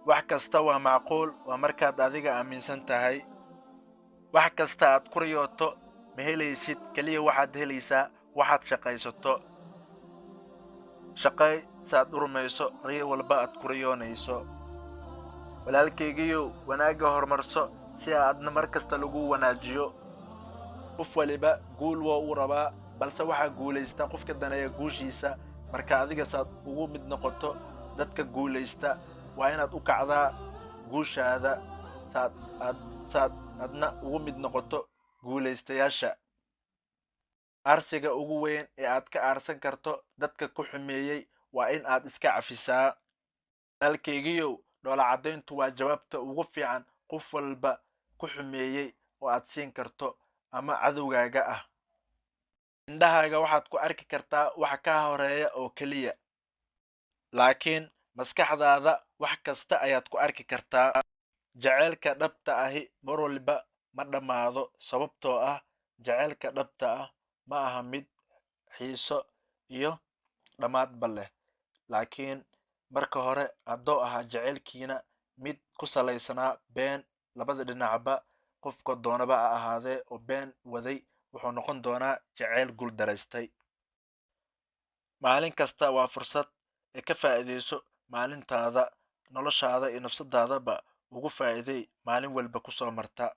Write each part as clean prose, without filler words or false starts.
wax kasta waa macquul waa markaad adiga aaminsan tahay. wax kasta aad ku riyooto ma helaysid, keliya waxaad helaysaa waxaad shaqaysato. shaqay saad u rumayso riyo walba aad ku riyoonayso. walaalkaygiiyow, wanaagga horumarso si aadna mar kasta lagu wanaajiyo. qof waliba guul waa uu rabaa, balse waxaa guulaysta qofka daneeya guushiisa. marka adiga saad ugu mid noqoto dadka guulaysta, waa inaad u kacdaa guushaada saad adna ugu mid noqoto guulaystayaasha. aarsiga ugu weyn ee aad ka aarsan karto dadka ku xumeeyey waa in aad iska cafisaa. walaalkaygiiyow, dhoola-caddayntu waa jawaabta ugu fiican qof walba ku xumeeyey oo aad siin karto ama cadowgaaga ah. indhahaaga waxaad ku arki kartaa waxa ka horeeya oo keliya, laakiin maskaxdaada wax kasta ayaad ku arki kartaa. jaceylka dhabta ahi mar walba ma dhammaado, sababtoo ah jaceylka dhabta ah ma aha mid xiiso iyo dhammaadba leh. laakiin marka hore hadduu ahaa jaceylkiina mid ku salaysanaa been, labada dhinacba qofka doonaba ha ahaadee oo been waday, wuxuu noqon doonaa jaceyl guuldaraystay. maalin kasta waa fursad ee ka faa'iidayso maalintaada. noloshaada iyo nafsadaadaba ugu faa'iiday maalin walba ku soo marta.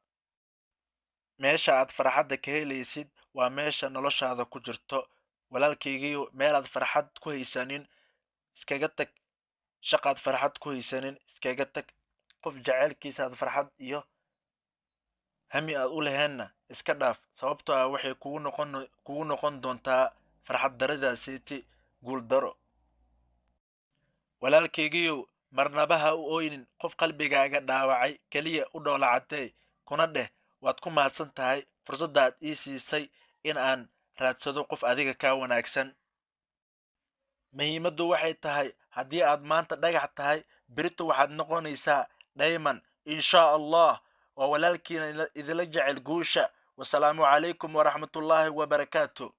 meesha aad farxadda ka helaysid waa meesha noloshaada ku jirto. walaalkaygiiyo, meelaad farxad ku haysanin iskaga tag. shaqaad farxad ku haysanin iskaga tag. qof jaceylkiisaad farxad iyo hami aad u leheenna iska dhaaf, sababtoo ah waxay kugu noqon doontaa farxad daradaasiiti guul daro. walaalkaygiiyow, marnaba ha u ooynin qof qalbigaaga dhaawacay. keliya u dhoola caddee kuna dheh waad ku mahadsan tahay fursaddaad ii siisay in aan raadsado qof adiga kaa wanaagsan. muhiimaddu waxay tahay haddii aad maanta dhagax tahay, berito waxaad noqonaysaa dayman inshaa allah. waa walaalkiina idila jecel guusha. wasalaamu calaykum waraxmatullaahi wabarakaatu.